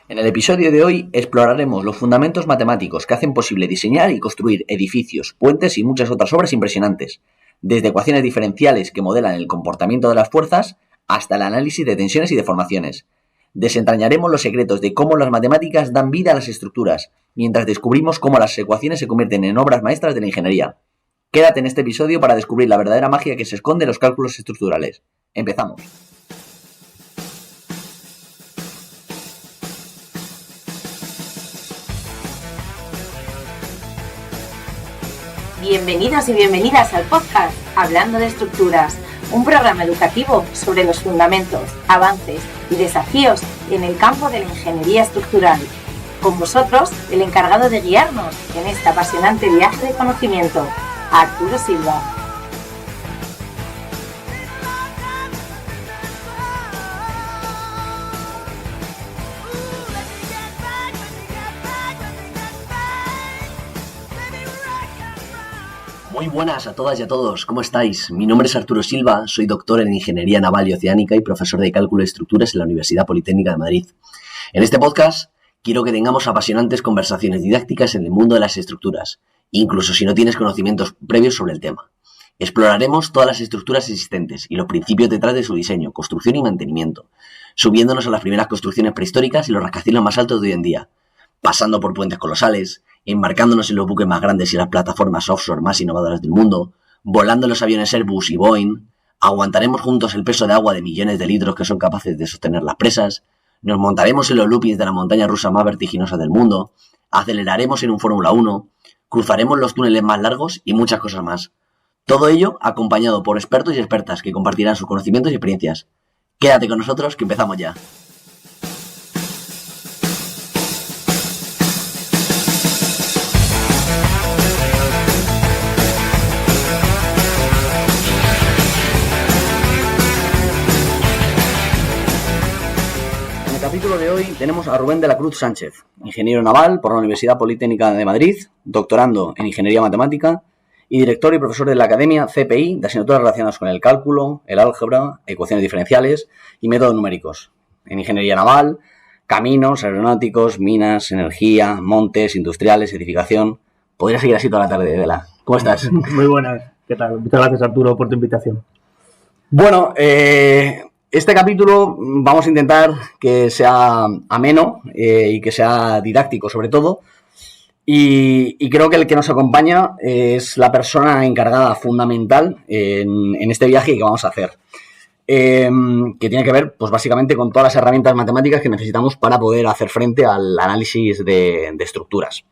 En el episodio de hoy exploraremos los fundamentos matemáticos que hacen posible diseñar y construir edificios, puentes y muchas otras obras impresionantes, desde ecuaciones diferenciales que modelan el comportamiento de las fuerzas hasta el análisis de tensiones y deformaciones. Desentrañaremos los secretos de cómo las matemáticas dan vida a las estructuras, mientras descubrimos cómo las ecuaciones se convierten en obras maestras de la ingeniería. Quédate en este episodio para descubrir la verdadera magia que se esconde en los cálculos estructurales. Empezamos. Bienvenidos y bienvenidas al podcast Hablando de Estructuras, un programa educativo sobre los fundamentos, avances y desafíos en el campo de la ingeniería estructural. Con vosotros, el encargado de guiarnos en este apasionante viaje de conocimiento, Arturo Silva. Muy buenas a todas y a todos, ¿cómo estáis? Mi nombre es Arturo Silva, soy doctor en Ingeniería Naval y Oceánica y profesor de Cálculo de Estructuras en la Universidad Politécnica de Madrid. En este podcast quiero que tengamos apasionantes conversaciones didácticas en el mundo de las estructuras, incluso si no tienes conocimientos previos sobre el tema. Exploraremos todas las estructuras existentes y los principios detrás de su diseño, construcción y mantenimiento, subiéndonos a las primeras construcciones prehistóricas y los rascacielos más altos de hoy en día, pasando por puentes colosales, embarcándonos en los buques más grandes y las plataformas offshore más innovadoras del mundo, volando en los aviones Airbus y Boeing, aguantaremos juntos el peso de agua de millones de litros que son capaces de sostener las presas, nos montaremos en los loopings de la montaña rusa más vertiginosa del mundo, aceleraremos en un Fórmula 1, cruzaremos los túneles más largos y muchas cosas más. Todo ello acompañado por expertos y expertas que compartirán sus conocimientos y experiencias. Quédate con nosotros que empezamos ya. En el capítulo de hoy tenemos a Rubén de la Cruz Sánchez, ingeniero naval por la Universidad Politécnica de Madrid, doctorando en Ingeniería Matemática y director y profesor de la Academia CPI de asignaturas relacionadas con el cálculo, el álgebra, ecuaciones diferenciales y métodos numéricos. En Ingeniería Naval, caminos, aeronáuticos, minas, energía, montes, industriales, edificación. Podría seguir así toda la tarde, Vela. ¿Cómo estás? Muy buenas. ¿Qué tal? Muchas gracias, Arturo, por tu invitación. Bueno, este capítulo vamos a intentar que sea ameno y que sea didáctico sobre todo, y creo que el que nos acompaña es la persona encargada fundamental en este viaje que vamos a hacer, que tiene que ver pues básicamente con todas las herramientas matemáticas que necesitamos para poder hacer frente al análisis de estructuras.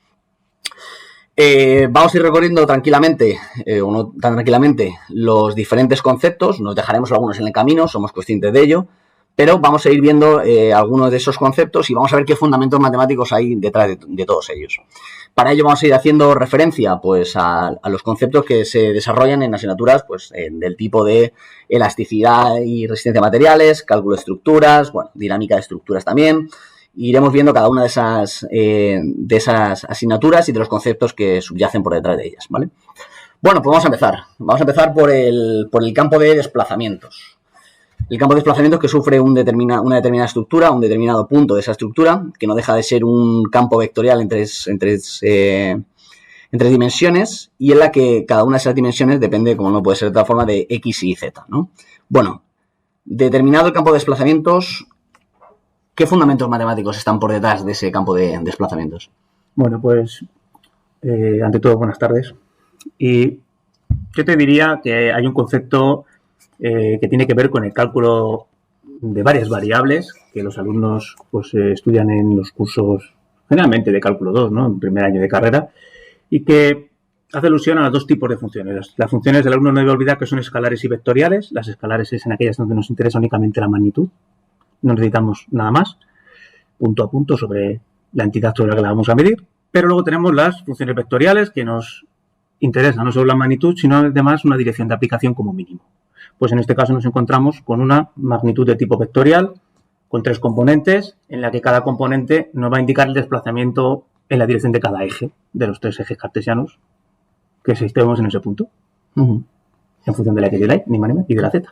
Vamos a ir recorriendo tranquilamente, o no tan tranquilamente, los diferentes conceptos. Nos dejaremos algunos en el camino, somos conscientes de ello, pero vamos a ir viendo algunos de esos conceptos y vamos a ver qué fundamentos matemáticos hay detrás de todos ellos. Para ello vamos a ir haciendo referencia pues a los conceptos que se desarrollan en asignaturas pues del tipo de elasticidad y resistencia a materiales, cálculo de estructuras, bueno, dinámica de estructuras también. Iremos viendo cada una de esas asignaturas y de los conceptos que subyacen por detrás de ellas, ¿vale? Bueno, pues vamos a empezar. Vamos a empezar por el campo de desplazamientos. El campo de desplazamientos que sufre una determinada estructura, un determinado punto de esa estructura, que no deja de ser un campo vectorial en tres dimensiones, y en la que cada una de esas dimensiones depende, como no puede ser de otra forma, de X y Z, ¿no? Bueno, determinado el campo de desplazamientos, ¿qué fundamentos matemáticos están por detrás de ese campo de desplazamientos? Bueno, pues, ante todo, buenas tardes. Y yo te diría que hay un concepto que tiene que ver con el cálculo de varias variables que los alumnos pues estudian en los cursos, generalmente de cálculo 2, ¿no? En primer año de carrera, y que hace alusión a los dos tipos de funciones. Las funciones del alumno no debe olvidar que son escalares y vectoriales. Las escalares es en aquellas donde nos interesa únicamente la magnitud. No necesitamos nada más, punto a punto, sobre la entidad sobre la que la vamos a medir. Pero luego tenemos las funciones vectoriales que nos interesan no solo la magnitud, sino además una dirección de aplicación como mínimo. Pues en este caso nos encontramos con una magnitud de tipo vectorial, con tres componentes, en la que cada componente nos va a indicar el desplazamiento en la dirección de cada eje, de los tres ejes cartesianos que existemos en ese punto, en función de la X y de la Y, ni más ni menos, y de la Z.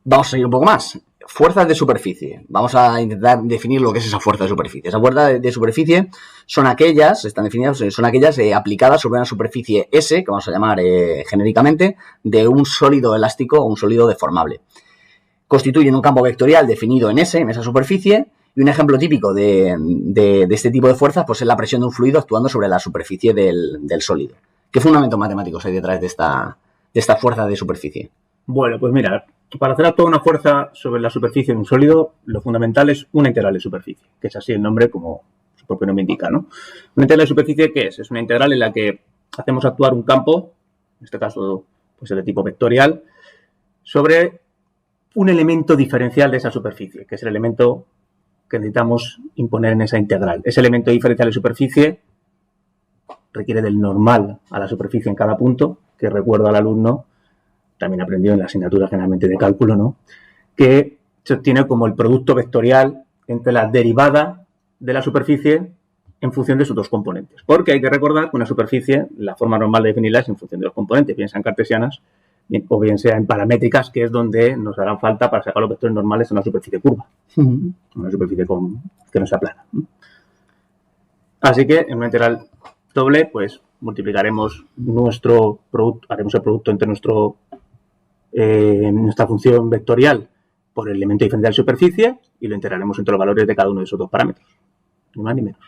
Vamos a seguir un poco más. fuerzas de superficie. Vamos a intentar definir lo que es esa fuerza de superficie. Esa fuerza de superficie son aquellas, están definidas, son aquellas aplicadas sobre una superficie S, que vamos a llamar genéricamente, de un sólido elástico o un sólido deformable. Constituyen un campo vectorial definido en S, en esa superficie, y un ejemplo típico de este tipo de fuerzas pues es la presión de un fluido actuando sobre la superficie del sólido. ¿Qué fundamentos matemáticos hay detrás de esta fuerza de superficie? Bueno, pues mira, para hacer actuar una fuerza sobre la superficie de un sólido, lo fundamental es una integral de superficie, que es así el nombre como su propio nombre indica, ¿no? Una integral de superficie, ¿qué es? Es una integral en la que hacemos actuar un campo, en este caso pues es de tipo vectorial, sobre un elemento diferencial de esa superficie, que es el elemento que necesitamos imponer en esa integral. Ese elemento diferencial de superficie requiere del normal a la superficie en cada punto, que recuerdo al alumno, también aprendió en la asignatura generalmente de cálculo, ¿no? Que se obtiene como el producto vectorial entre la derivada de la superficie en función de sus dos componentes. Porque hay que recordar que una superficie, la forma normal de definirla es en función de los componentes, bien sean cartesianas o bien sea en paramétricas, que es donde nos harán falta para sacar los vectores normales en una superficie curva. Una superficie que no sea plana. Así que en una integral doble, pues multiplicaremos nuestro producto, haremos el producto entre nuestra función vectorial por el elemento diferencial de superficie y lo integraremos entre los valores de cada uno de esos dos parámetros, ni más ni menos.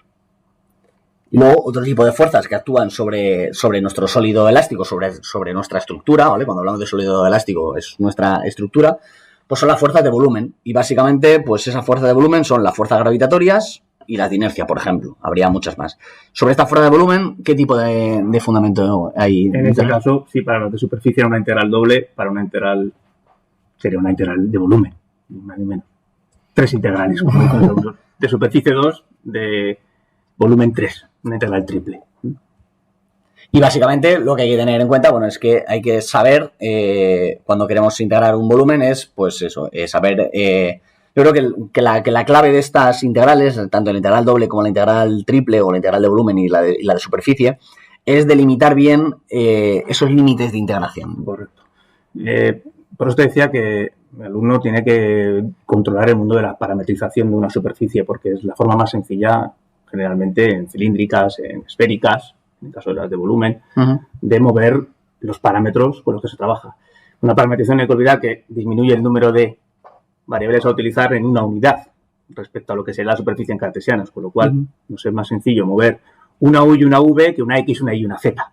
Y luego otro tipo de fuerzas que actúan sobre nuestro sólido elástico, sobre nuestra estructura, ¿vale? Cuando hablamos de sólido elástico es nuestra estructura, pues son las fuerzas de volumen. Y básicamente, pues esas fuerzas de volumen son las fuerzas gravitatorias y las de inercia, por ejemplo. Habría muchas más. Sobre esta fuerza de volumen, ¿qué tipo de fundamento hay? En este caso, sí, para los de superficie era una integral doble, para una integral sería una integral de volumen, ni más ni menos. 3 integrales, de superficie 2, de volumen 3, una integral triple. Y básicamente lo que hay que tener en cuenta, bueno, es que hay que saber cuando queremos integrar un volumen es, pues eso, saber. Yo creo que la clave de estas integrales, tanto la integral doble como la integral triple o la integral de volumen y la de superficie, es delimitar bien esos límites de integración. Correcto. Por eso te decía que el alumno tiene que controlar el mundo de la parametrización de una superficie, porque es la forma más sencilla, generalmente en cilíndricas, en esféricas, en el caso de las de volumen, de mover los parámetros con los que se trabaja. Una parametrización, hay que olvidar que disminuye el número de variables a utilizar en una unidad respecto a lo que sería la superficie en cartesianas, con lo cual nos es más sencillo mover una U y una V que una X, una Y y una Z.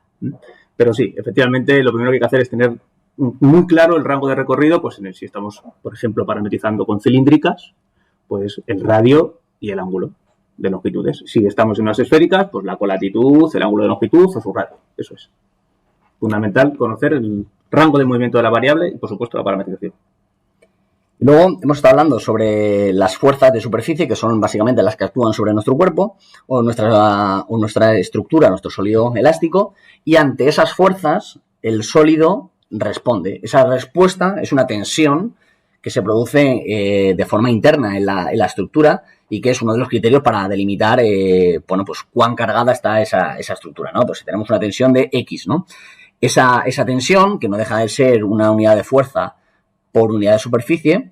Pero sí, efectivamente, lo primero que hay que hacer es tener muy claro el rango de recorrido, pues si estamos, por ejemplo, parametrizando con cilíndricas, pues el radio y el ángulo de longitudes. Si estamos en unas esféricas, pues la colatitud, el ángulo de longitud o su radio. Eso es fundamental, conocer el rango de movimiento de la variable y, por supuesto, la parametrización. Luego hemos estado hablando sobre las fuerzas de superficie, que son básicamente las que actúan sobre nuestro cuerpo o nuestra estructura, nuestro sólido elástico, y ante esas fuerzas el sólido responde. Esa respuesta es una tensión que se produce de forma interna en la estructura y que es uno de los criterios para delimitar pues cuán cargada está esa estructura, ¿no? Pues si tenemos una tensión de X, ¿no? Esa tensión, que no deja de ser una unidad de fuerza por unidad de superficie,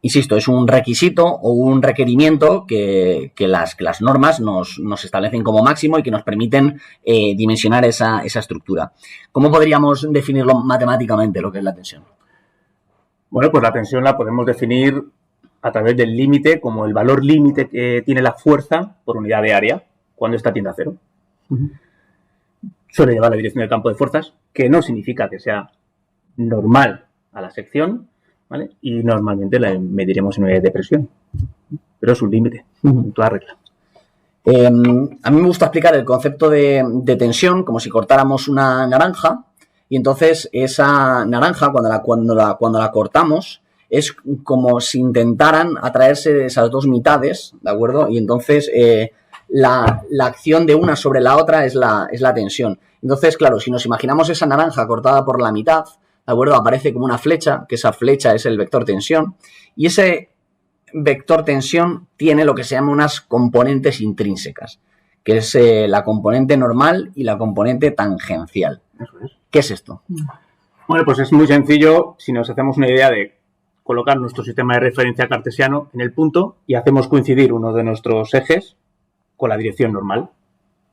insisto, es un requisito o un requerimiento que las normas nos establecen como máximo y que nos permiten dimensionar esa estructura. ¿Cómo podríamos definirlo matemáticamente, lo que es la tensión? Bueno, pues la tensión la podemos definir a través del límite, como el valor límite que tiene la fuerza por unidad de área cuando esta tiende a cero. Suele llevar la dirección del campo de fuerzas, que no significa que sea normal a la sección, ¿vale? Y normalmente la mediremos en unidades de presión, pero es un límite, en toda regla. A mí me gusta explicar el concepto de tensión como si cortáramos una naranja y entonces esa naranja cuando la cortamos es como si intentaran atraerse esas dos mitades, ¿de acuerdo? Y entonces la acción de una sobre la otra es la tensión. Entonces, claro, si nos imaginamos esa naranja cortada por la mitad, ¿de acuerdo? Aparece como una flecha, que esa flecha es el vector tensión, y ese vector tensión tiene lo que se llama unas componentes intrínsecas, que es la componente normal y la componente tangencial. Eso es. ¿Qué es esto? Bueno, pues es muy sencillo si nos hacemos una idea de colocar nuestro sistema de referencia cartesiano en el punto y hacemos coincidir uno de nuestros ejes con la dirección normal.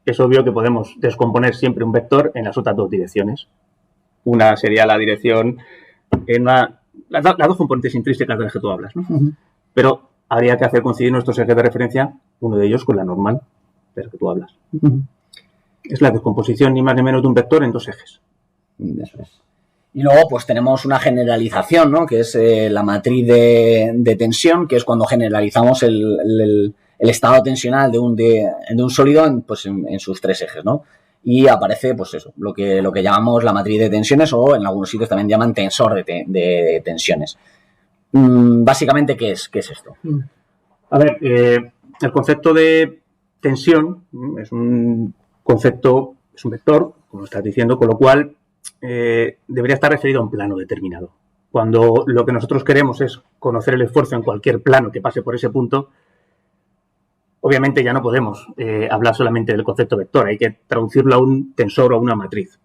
Es obvio que podemos descomponer siempre un vector en las otras dos direcciones. Una sería la dirección en las dos componentes intrínsecas de las que tú hablas, ¿no? Pero habría que hacer coincidir nuestros ejes de referencia, uno de ellos con la normal de la que tú hablas. Es la descomposición ni más ni menos de un vector en dos ejes. Eso es. Y luego pues tenemos una generalización, ¿no? Que es la matriz de tensión, que es cuando generalizamos el estado tensional de un sólido en sus tres ejes, ¿no? Y aparece pues eso, lo que llamamos la matriz de tensiones, o en algunos sitios también llaman tensor de tensiones. Básicamente, ¿qué es esto? A ver, el concepto de tensión es un concepto, es un vector, como estás diciendo, con lo cual debería estar referido a un plano determinado. Cuando lo que nosotros queremos es conocer el esfuerzo en cualquier plano que pase por ese punto, obviamente ya no podemos hablar solamente del concepto vector, hay que traducirlo a un tensor o a una matriz.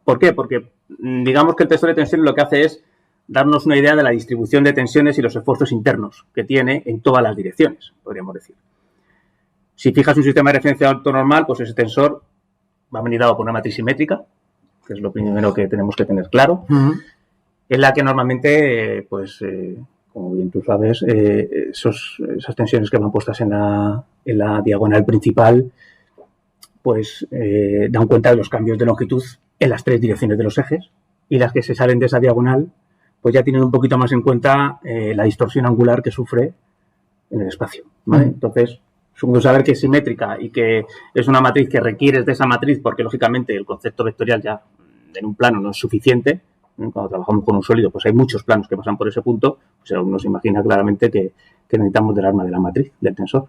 ¿Por qué? Porque digamos que el tensor de tensión lo que hace es darnos una idea de la distribución de tensiones y los esfuerzos internos que tiene en todas las direcciones, podríamos decir. Si fijas un sistema de referencia ortonormal, pues ese tensor va a venir dado por una matriz simétrica, que es lo primero que tenemos que tener claro, en la que normalmente, como bien tú sabes, esas tensiones que van puestas en la diagonal principal, pues dan cuenta de los cambios de longitud en las tres direcciones de los ejes, y las que se salen de esa diagonal, pues ya tienen un poquito más en cuenta la distorsión angular que sufre en el espacio, ¿vale? Entonces, según saber que es simétrica y que es una matriz que requieres de esa matriz, porque lógicamente el concepto vectorial ya en un plano no es suficiente. Cuando trabajamos con un sólido, pues hay muchos planos que pasan por ese punto, pues uno se imagina claramente que necesitamos del arma de la matriz, del tensor.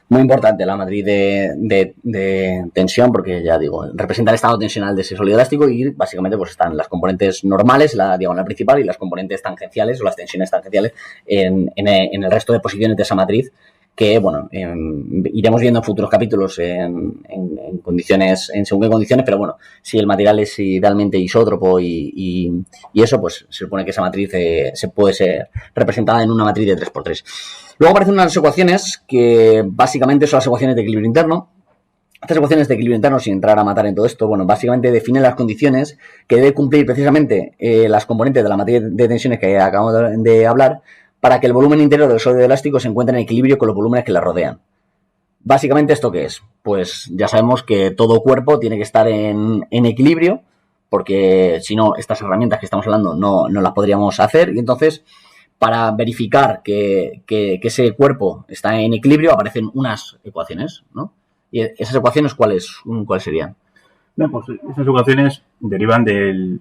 Muy importante la matriz de tensión, porque ya digo, representa el estado tensional de ese sólido elástico, y básicamente pues están las componentes normales, la diagonal principal, y las componentes tangenciales o las tensiones tangenciales en el resto de posiciones de esa matriz, que bueno, iremos viendo en futuros capítulos en condiciones, en según qué condiciones, pero bueno, si el material es idealmente isótropo y eso, pues se supone que esa matriz se puede ser representada en una matriz de 3×3. Luego aparecen unas ecuaciones que básicamente son las ecuaciones de equilibrio interno. Estas ecuaciones de equilibrio interno, sin entrar a matar en todo esto, bueno, básicamente definen las condiciones que debe cumplir precisamente las componentes de la matriz de tensiones que acabamos de hablar, para que el volumen interior del sólido elástico se encuentre en equilibrio con los volúmenes que la rodean. Básicamente, ¿esto qué es? Pues ya sabemos que todo cuerpo tiene que estar en equilibrio, porque si no, estas herramientas que estamos hablando no las podríamos hacer. Y entonces, para verificar que ese cuerpo está en equilibrio, aparecen unas ecuaciones, ¿no? ¿Y esas ecuaciones cuáles serían? Bien, pues esas ecuaciones derivan de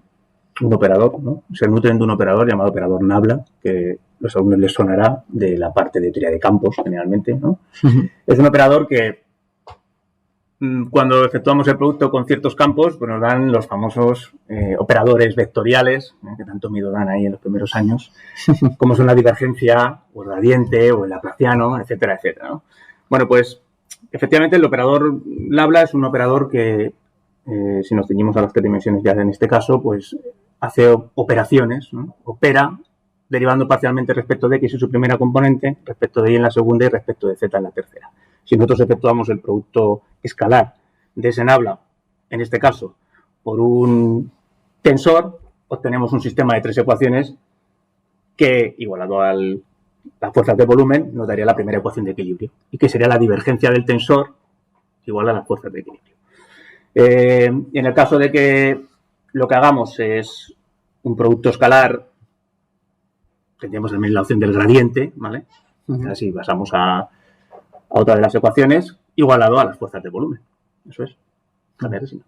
un operador, ¿no? Se nutren de un operador llamado operador Nabla, que a los alumnos les sonará de la parte de teoría de campos, generalmente, ¿no? Es un operador que cuando efectuamos el producto con ciertos campos, pues nos dan los famosos operadores vectoriales, que tanto miedo dan ahí en los primeros años, como son la divergencia, o el gradiente, o el laplaciano, etcétera, etcétera, ¿no? Bueno, pues efectivamente el operador Nabla es un operador que, si nos ceñimos a las tres dimensiones ya en este caso, pues hace operaciones, ¿no? Opera derivando parcialmente respecto de X en su primera componente, respecto de Y en la segunda y respecto de Z en la tercera. Si nosotros efectuamos el producto escalar de ese Nabla, en este caso, por un tensor, obtenemos un sistema de tres ecuaciones que, igualado a las fuerzas de volumen, nos daría la primera ecuación de equilibrio, y que sería la divergencia del tensor igual a las fuerzas de equilibrio. En el caso de que lo que hagamos es un producto escalar, tendríamos también la opción del gradiente, ¿vale? Así pasamos a otra de las ecuaciones, igualado a las fuerzas de volumen. Eso es. Cambiar así.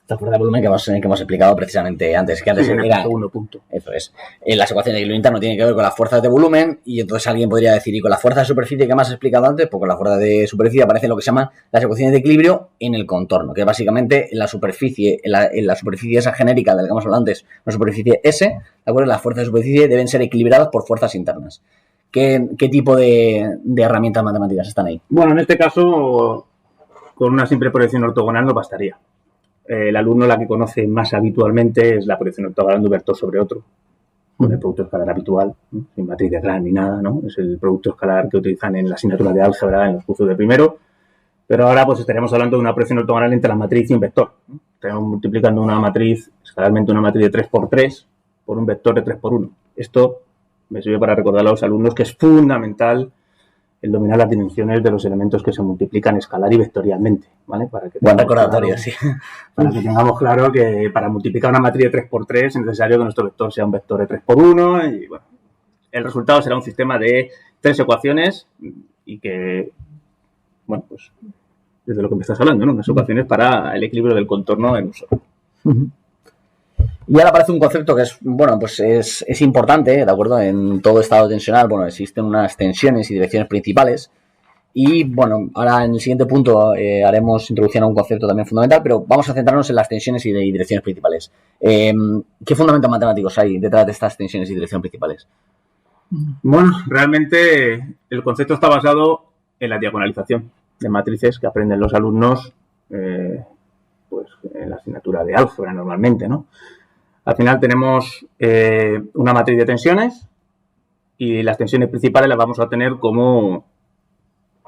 Esta fuerza de volumen que hemos explicado precisamente antes, que antes era el segundo punto. Eso es. Las ecuaciones de equilibrio interno tienen que ver con las fuerzas de volumen, y entonces alguien podría decir, ¿y con la fuerza de superficie que hemos explicado antes? Pues con la fuerza de superficie aparecen lo que se llaman las ecuaciones de equilibrio en el contorno, que básicamente en la superficie, en la superficie esa genérica de la que hemos hablado antes, la superficie S, ¿de acuerdo? Las fuerzas de superficie deben ser equilibradas por fuerzas internas. ¿Qué tipo de herramientas matemáticas están ahí? Bueno, en este caso, con una simple proyección ortogonal no bastaría. El alumno la que conoce más habitualmente es la proyección ortogonal de un vector sobre otro. con el producto escalar habitual, ¿no? Sin matriz de Gram ni nada, ¿no? Es el producto escalar que utilizan en la asignatura de álgebra en los cursos de primero. Pero ahora pues estaríamos hablando de una operación ortogonal entre la matriz y un vector, ¿no? Estaríamos multiplicando una matriz, escalarmente una matriz de 3×3 por un vector de 3×1. Esto me sirve para recordar a los alumnos que es fundamental el dominar las dimensiones de los elementos que se multiplican escalar y vectorialmente, ¿vale? Buen recordatorio, sí. Para que tengamos claro que para multiplicar una matriz de 3×3 es necesario que nuestro vector sea un vector de 3×1 y, bueno, el resultado será un sistema de 3 ecuaciones y que, bueno, pues desde lo que me estás hablando, ¿no? Unas ecuaciones para el equilibrio del contorno en uso. Y ahora aparece un concepto que es, bueno, pues es importante, ¿de acuerdo? En todo estado tensional, bueno, existen unas tensiones y direcciones principales. Y, bueno, ahora en el siguiente punto haremos introducción a un concepto también fundamental, pero vamos a centrarnos en las tensiones y direcciones principales. ¿Qué fundamentos matemáticos hay detrás de estas tensiones y direcciones principales? Bueno, realmente el concepto está basado en la diagonalización de matrices que aprenden los alumnos pues en la asignatura de álgebra normalmente, ¿no? Al final tenemos una matriz de tensiones y las tensiones principales las vamos a tener como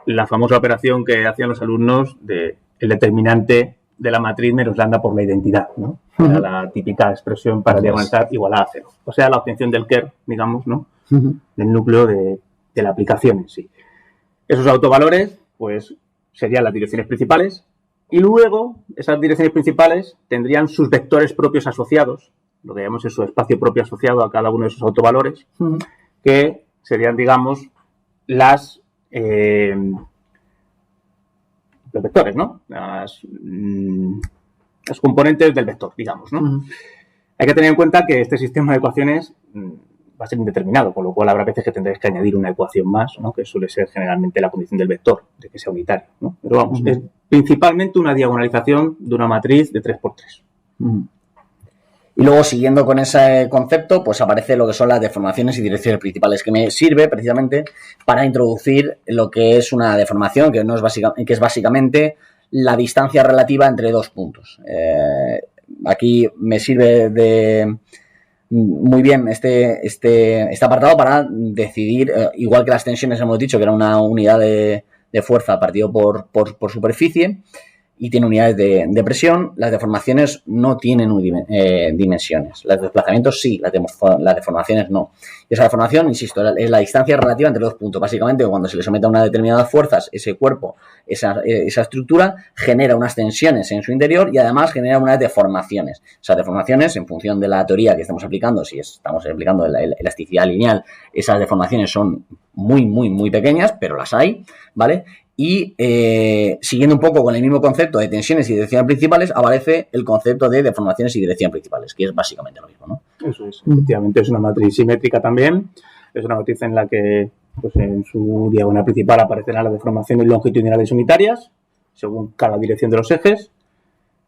la famosa operación que hacían los alumnos de el determinante de la matriz menos lambda por la identidad, ¿no? Era la típica expresión para diagonalizar igual a 0. O sea, la obtención del Kerr, digamos, ¿no? Del núcleo de la aplicación en sí. Esos autovalores, pues, serían las direcciones principales y luego esas direcciones principales tendrían sus vectores propios asociados, lo que llamamos su espacio propio asociado a cada uno de esos autovalores, que serían, digamos, los vectores, ¿no? Las componentes del vector, digamos, ¿no? Hay que tener en cuenta que este sistema de ecuaciones va a ser indeterminado, con lo cual habrá veces que tendréis que añadir una ecuación más, ¿no? Que suele ser generalmente la condición del vector, de que sea unitario, ¿no? Pero vamos, es principalmente una diagonalización de una matriz de 3×3. Y luego, siguiendo con ese concepto, pues aparece lo que son las deformaciones y direcciones principales, que me sirve precisamente para introducir lo que es una deformación, que es básicamente la distancia relativa entre dos puntos. Aquí me sirve muy bien este apartado para decidir, igual que las tensiones hemos dicho que era una unidad de fuerza partido por superficie, y tiene unidades de presión. Las deformaciones no tienen dimensiones. Los desplazamientos sí, las deformaciones no. Y esa deformación, insisto, es la distancia relativa entre dos puntos. Básicamente, cuando se le somete a unas determinadas fuerzas, ese cuerpo, esa estructura, genera unas tensiones en su interior y además genera unas deformaciones. Esas deformaciones, en función de la teoría que estamos aplicando, si estamos aplicando la elasticidad lineal, esas deformaciones son muy, muy, muy pequeñas, pero las hay, ¿vale? Y siguiendo un poco con el mismo concepto de tensiones y direcciones principales, aparece el concepto de deformaciones y direcciones principales, que es básicamente lo mismo, ¿no? Eso es, efectivamente, es una matriz simétrica también. Es una matriz en la que, pues, en su diagonal principal aparecerán las deformaciones longitudinales unitarias, según cada dirección de los ejes.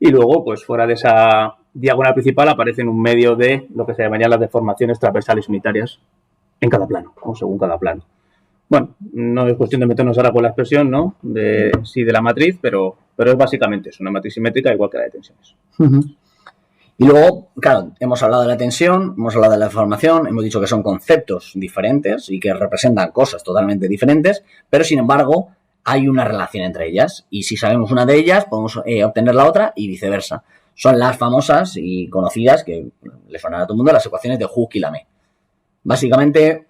Y luego, pues fuera de esa diagonal principal aparecen un medio de lo que se llamarían las deformaciones transversales unitarias en cada plano, o según cada plano. Bueno, no es cuestión de meternos ahora con la expresión, ¿no? De la matriz, pero es básicamente eso, una matriz simétrica igual que la de tensiones. Y luego, claro, hemos hablado de la tensión, hemos hablado de la deformación, hemos dicho que son conceptos diferentes y que representan cosas totalmente diferentes, pero sin embargo hay una relación entre ellas y si sabemos una de ellas podemos obtener la otra y viceversa. Son las famosas y conocidas, que le sonará a todo el mundo, las ecuaciones de Hooke y Lamé. Básicamente,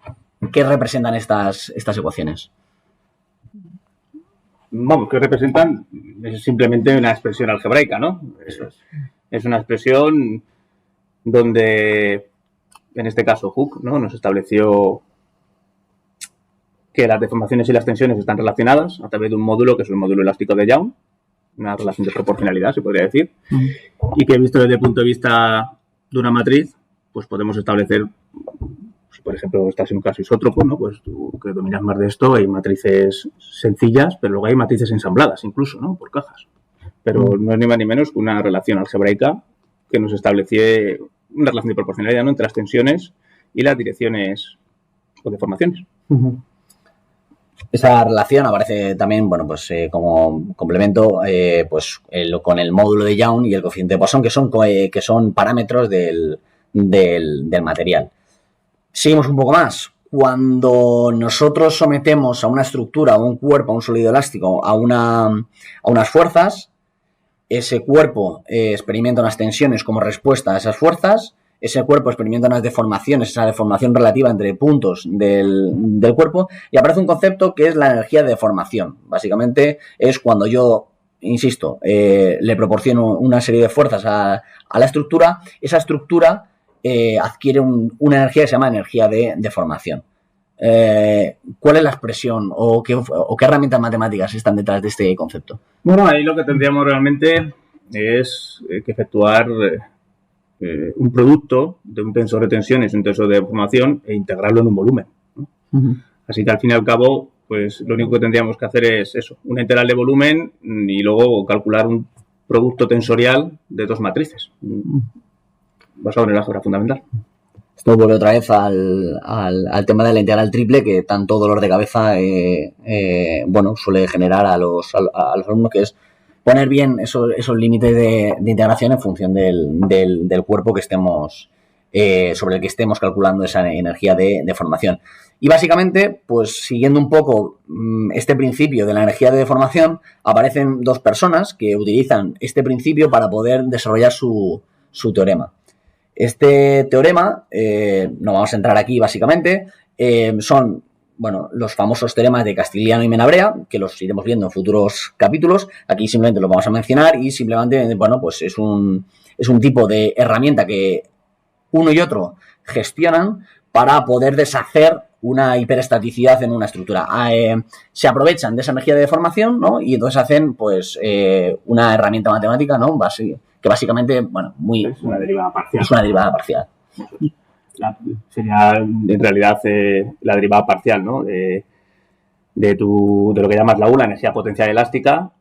¿qué representan estas ecuaciones? Vamos, ¿qué representan? Es simplemente una expresión algebraica, ¿no? Eso es. Es una expresión donde, en este caso, Hooke, ¿no? Nos estableció que las deformaciones y las tensiones están relacionadas a través de un módulo que es el módulo elástico de Young, una relación de proporcionalidad, se podría decir, y que visto desde el punto de vista de una matriz, pues podemos establecer, por ejemplo, estás en un caso isótropo, ¿no? Pues tú que dominas más de esto, hay matrices sencillas, pero luego hay matrices ensambladas incluso, ¿no? Por cajas. Pero no es ni más ni menos que una relación algebraica que nos establecía una relación de proporcionalidad, ¿no? Entre las tensiones y las direcciones o deformaciones. Esa relación aparece también, bueno, pues como complemento, pues con el módulo de Young y el coeficiente de Poisson, que son parámetros del material. Seguimos un poco más. Cuando nosotros sometemos a una estructura, a un cuerpo, a un sólido elástico, a unas fuerzas, ese cuerpo experimenta unas tensiones como respuesta a esas fuerzas, ese cuerpo experimenta unas deformaciones, esa deformación relativa entre puntos del cuerpo, y aparece un concepto que es la energía de deformación. Básicamente es cuando yo, insisto, le proporciono una serie de fuerzas a la estructura, esa estructura adquiere una energía que se llama energía de deformación. ¿Cuál es la expresión o qué herramientas matemáticas están detrás de este concepto? Bueno, ahí lo que tendríamos realmente es que efectuar un producto de un tensor de tensiones, un tensor de deformación e integrarlo en un volumen, ¿no? Así que al fin y al cabo, pues lo único que tendríamos que hacer es eso, una integral de volumen y luego calcular un producto tensorial de dos matrices, basado en el álgebra fundamental. Esto vuelve otra vez al tema de la integral triple que tanto dolor de cabeza suele generar a los alumnos, que es poner bien esos límites de integración en función del cuerpo que estemos sobre el que estemos calculando esa energía de deformación. Y básicamente, pues siguiendo un poco este principio de la energía de deformación, aparecen dos personas que utilizan este principio para poder desarrollar su teorema. Este teorema, no vamos a entrar aquí básicamente, son los famosos teoremas de Castigliano y Menabrea, que los iremos viendo en futuros capítulos. Aquí simplemente los vamos a mencionar y simplemente, pues es un tipo de herramienta que uno y otro gestionan para poder deshacer una hiperestaticidad en una estructura. Se aprovechan de esa energía de deformación, ¿no? Y entonces hacen, pues, una herramienta matemática, ¿no? Que básicamente, es una derivada parcial. Es una derivada parcial. Sería, en realidad, la derivada parcial, ¿no? De lo que llamas la U, la energía potencial elástica,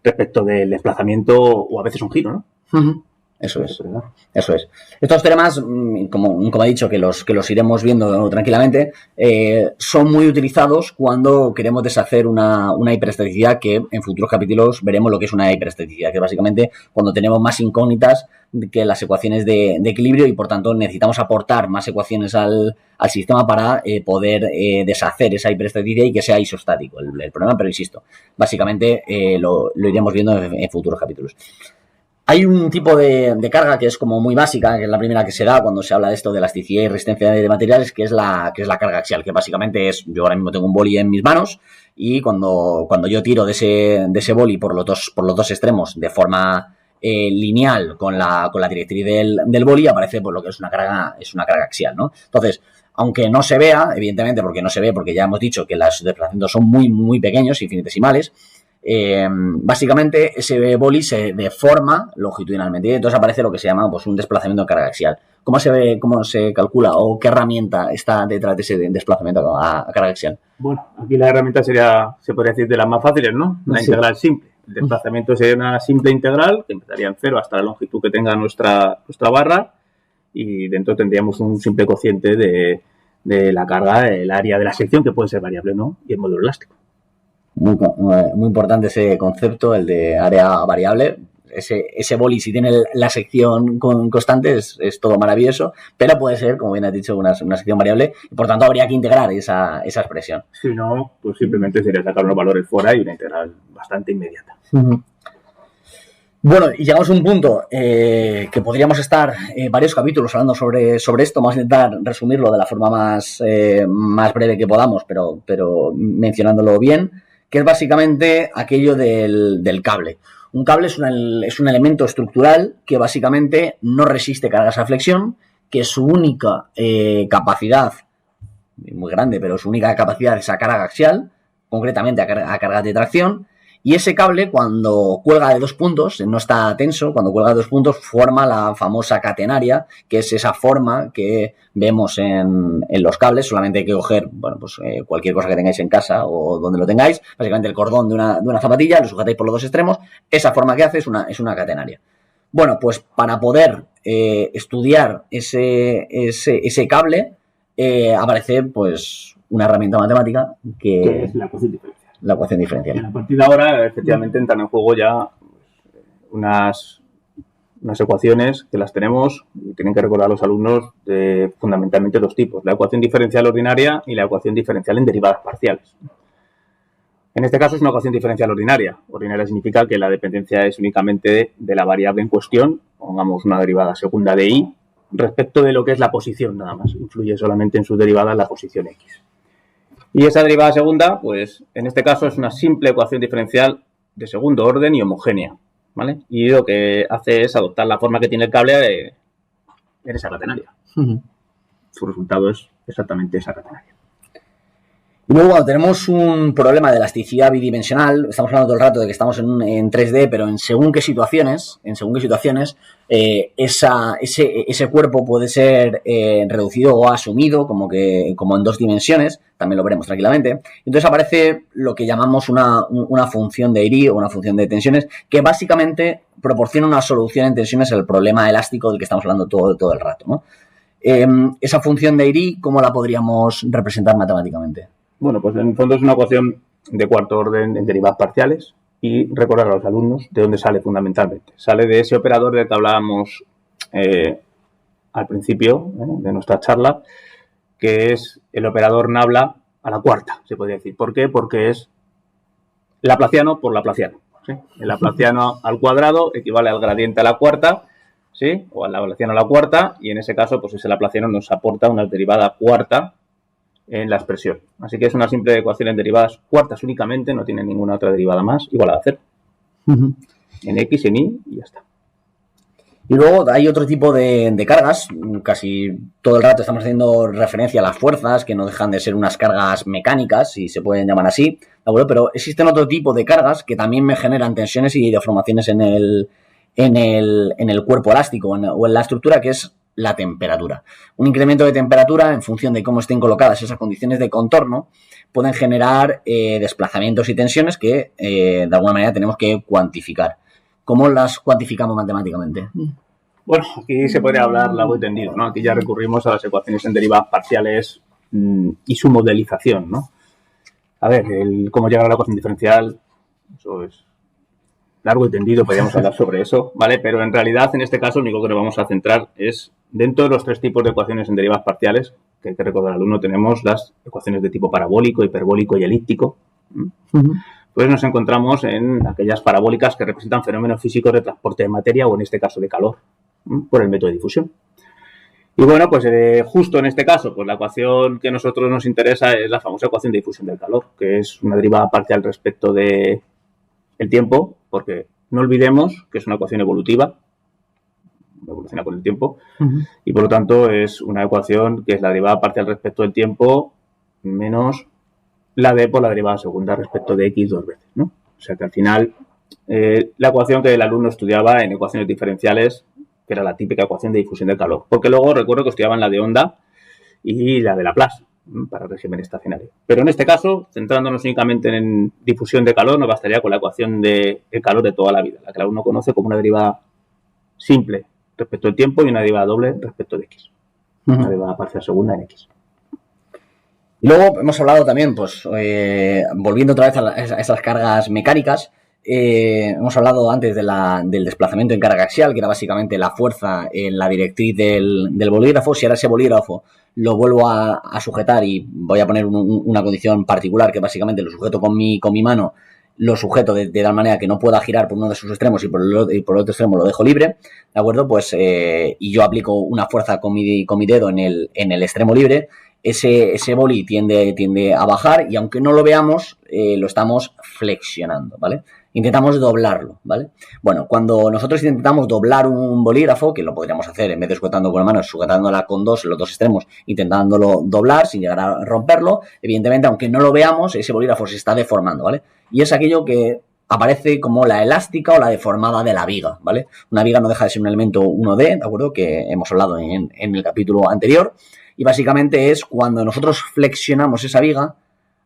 respecto del desplazamiento o a veces un giro, ¿no? Uh-huh. Eso es. Estos teoremas, como he dicho, que los iremos viendo tranquilamente, son muy utilizados cuando queremos deshacer una hiperestaticidad, que en futuros capítulos veremos lo que es una hiperestaticidad, que básicamente cuando tenemos más incógnitas que las ecuaciones de equilibrio y por tanto necesitamos aportar más ecuaciones al sistema para poder deshacer esa hiperestaticidad y que sea isostático el problema, pero insisto, básicamente lo iremos viendo en futuros capítulos. Hay un tipo de carga que es como muy básica, que es la primera que se da cuando se habla de esto de elasticidad y resistencia de materiales, que es la carga axial, que básicamente es, yo ahora mismo tengo un boli en mis manos y cuando yo tiro de ese boli por los dos extremos de forma lineal con la directriz del boli, aparece pues lo que es una carga axial, ¿no? Entonces, aunque no se vea, evidentemente porque ya hemos dicho que los desplazamientos son muy, muy pequeños, infinitesimales, básicamente ese boli se deforma longitudinalmente y entonces aparece lo que se llama pues un desplazamiento de carga axial. ¿Cómo se calcula o qué herramienta está detrás de ese desplazamiento a carga axial? Bueno, aquí la herramienta se podría decir de las más fáciles, ¿no? Una integral simple. El desplazamiento sería una simple integral que empezaría en 0 hasta la longitud que tenga nuestra barra y dentro tendríamos un simple cociente de la carga, el área de la sección, que puede ser variable, ¿no? Y el módulo elástico. Muy importante ese concepto, el de área variable. Ese boli, si tiene la sección constante, es todo maravilloso, pero puede ser, como bien has dicho, una sección variable y por tanto habría que integrar esa expresión. Si no, pues simplemente sería sacar unos valores fuera y una integral bastante inmediata. Uh-huh. Bueno, y llegamos a un punto que podríamos estar varios capítulos hablando sobre esto. Vamos a intentar resumirlo de la forma más breve que podamos, pero mencionándolo bien, que es básicamente aquello del cable. Un cable es un elemento estructural que básicamente no resiste cargas a flexión, que su única capacidad, muy grande, pero su única capacidad es a carga axial, concretamente a cargas de tracción. Y ese cable, cuando cuelga de 2 puntos, no está tenso, cuando cuelga de 2 puntos forma la famosa catenaria, que es esa forma que vemos en los cables. Solamente hay que coger cualquier cosa que tengáis en casa o donde lo tengáis, básicamente el cordón de una zapatilla, lo sujetáis por los 2 extremos, esa forma que hace es una catenaria. Bueno, pues para poder estudiar ese cable aparece pues una herramienta matemática que es la ecuación diferencial. La ecuación diferencial. Y a partir de ahora, efectivamente, entran en juego ya unas unas ecuaciones que las tenemos y tienen que recordar los alumnos de fundamentalmente dos tipos, la ecuación diferencial ordinaria y la ecuación diferencial en derivadas parciales. En este caso es una ecuación diferencial ordinaria. Ordinaria significa que la dependencia es únicamente de la variable en cuestión, pongamos una derivada segunda de y, respecto de lo que es la posición nada más. Influye solamente en su derivada la posición x. Y esa derivada segunda, pues en este caso es una simple ecuación diferencial de segundo orden y homogénea, ¿vale? Y lo que hace es adoptar la forma que tiene el cable en esa catenaria. Su resultado es exactamente esa catenaria. Y luego cuando tenemos un problema de elasticidad bidimensional, estamos hablando todo el rato de que estamos en 3D, pero en según qué situaciones, ese cuerpo puede ser reducido o asumido como en dos dimensiones, también lo veremos tranquilamente. Entonces aparece lo que llamamos una función de Airy o una función de tensiones, que básicamente proporciona una solución en tensiones al problema elástico del que estamos hablando todo el rato, ¿no? Esa función de Airy, ¿cómo la podríamos representar matemáticamente? Bueno, pues en el fondo es una ecuación de cuarto orden en derivadas parciales y recordar a los alumnos de dónde sale fundamentalmente. Sale de ese operador del que hablábamos al principio de nuestra charla, que es el operador nabla a la cuarta, se podría decir. ¿Por qué? Porque es laplaciano por laplaciano, ¿sí? El laplaciano al cuadrado equivale al gradiente a la cuarta, ¿sí? O al laplaciano a la cuarta, y en ese caso, pues ese laplaciano nos aporta una derivada cuarta en la expresión. Así que es una simple ecuación en derivadas cuartas únicamente, no tiene ninguna otra derivada más, igual a cero. En x, en y, y ya está. Y luego hay otro tipo de cargas, casi todo el rato estamos haciendo referencia a las fuerzas, que no dejan de ser unas cargas mecánicas, si se pueden llamar así, ¿de acuerdo? Pero existen otro tipo de cargas que también me generan tensiones y deformaciones en el cuerpo elástico o en la estructura, que es la temperatura. Un incremento de temperatura en función de cómo estén colocadas esas condiciones de contorno pueden generar desplazamientos y tensiones que de alguna manera tenemos que cuantificar. ¿Cómo las cuantificamos matemáticamente? Bueno, aquí se podría hablar largo y tendido, ¿no? Aquí ya recurrimos a las ecuaciones en derivadas parciales y su modelización, ¿no? A ver, cómo llegar a la ecuación diferencial, eso es largo y tendido, podríamos hablar sobre eso, ¿vale? Pero en realidad, en este caso, lo único que nos vamos a centrar es dentro de los tres tipos de ecuaciones en derivadas parciales, que hay que recordar al alumno, tenemos las ecuaciones de tipo parabólico, hiperbólico y elíptico. Pues nos encontramos en aquellas parabólicas que representan fenómenos físicos de transporte de materia o en este caso de calor, por el método de difusión. Y bueno, pues justo en este caso, pues la ecuación que a nosotros nos interesa es la famosa ecuación de difusión del calor, que es una derivada parcial respecto de el tiempo, porque no olvidemos que es una ecuación evolutiva, evoluciona con el tiempo, y por lo tanto es una ecuación que es la derivada parcial respecto del tiempo menos la d por la derivada segunda respecto de x dos veces, ¿no? O sea que al final la ecuación que el alumno estudiaba en ecuaciones diferenciales, que era la típica ecuación de difusión del calor, porque luego recuerdo que estudiaban la de onda y la de Laplace para el régimen estacionario. Pero en este caso, centrándonos únicamente en difusión de calor, nos bastaría con la ecuación de calor de toda la vida, la que el alumno conoce como una derivada simple respecto al tiempo y una derivada doble respecto de x. Una derivada parcial segunda en x. Y luego hemos hablado también, pues, volviendo otra vez a esas cargas mecánicas, hemos hablado antes del desplazamiento en carga axial, que era básicamente la fuerza en la directriz del bolígrafo. Si ahora ese bolígrafo lo vuelvo a sujetar y voy a poner una condición particular, que básicamente lo sujeto con mi mano, lo sujeto de tal manera que no pueda girar por uno de sus extremos y por el otro extremo lo dejo libre, ¿de acuerdo? Pues, y yo aplico una fuerza con mi dedo en el extremo libre, ese boli tiende a bajar y aunque no lo veamos, lo estamos flexionando, ¿vale? Intentamos doblarlo, ¿vale? Bueno, cuando nosotros intentamos doblar un bolígrafo, que lo podríamos hacer en vez de sujetando con la mano, sujetándola con los dos extremos, intentándolo doblar sin llegar a romperlo, evidentemente, aunque no lo veamos, ese bolígrafo se está deformando, ¿vale? Y es aquello que aparece como la elástica o la deformada de la viga, ¿vale? Una viga no deja de ser un elemento 1D, ¿de acuerdo? Que hemos hablado en el capítulo anterior. Y básicamente es cuando nosotros flexionamos esa viga,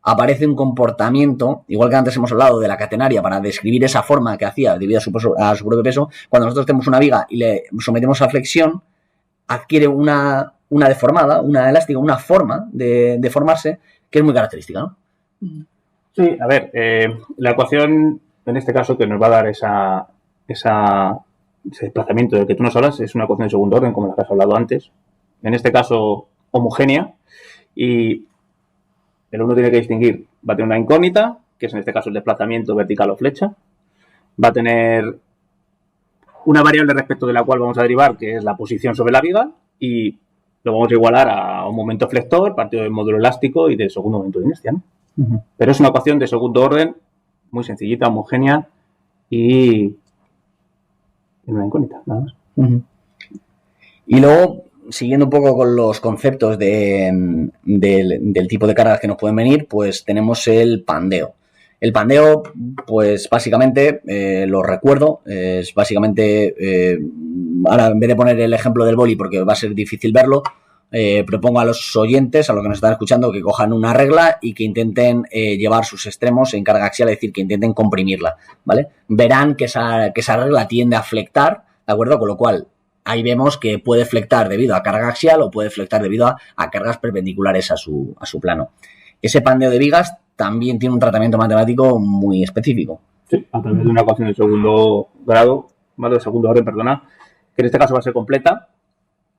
aparece un comportamiento, igual que antes hemos hablado de la catenaria para describir esa forma que hacía debido a su propio peso, cuando nosotros tenemos una viga y le sometemos a flexión, adquiere una deformada, una elástica, una forma de deformarse que es muy característica, ¿no? Sí, a ver, la ecuación en este caso que nos va a dar esa ese desplazamiento del que tú nos hablas es una ecuación de segundo orden, como la que has hablado antes. En este caso, homogénea. Y el alumno tiene que distinguir. Va a tener una incógnita, que es en este caso el desplazamiento vertical o flecha. Va a tener una variable respecto de la cual vamos a derivar, que es la posición sobre la viga, y lo vamos a igualar a un momento flector, partido del módulo elástico y del segundo momento de inercia, ¿no? Pero es una ecuación de segundo orden, muy sencillita, homogénea y una incógnita, nada más. Y luego, siguiendo un poco con los conceptos del tipo de cargas que nos pueden venir, pues tenemos el pandeo. El pandeo, pues básicamente, lo recuerdo, es básicamente, ahora en vez de poner el ejemplo del boli porque va a ser difícil verlo, propongo a los oyentes, a los que nos están escuchando, que cojan una regla y que intenten llevar sus extremos en carga axial, es decir, que intenten comprimirla, ¿vale? Verán que esa regla tiende a flectar, ¿de acuerdo? Con lo cual, ahí vemos que puede flectar debido a carga axial o puede flectar debido a cargas perpendiculares a su plano. Ese pandeo de vigas también tiene un tratamiento matemático muy específico. Sí, a través de una ecuación de segundo grado, ¿vale? De segundo orden, perdona, que en este caso va a ser completa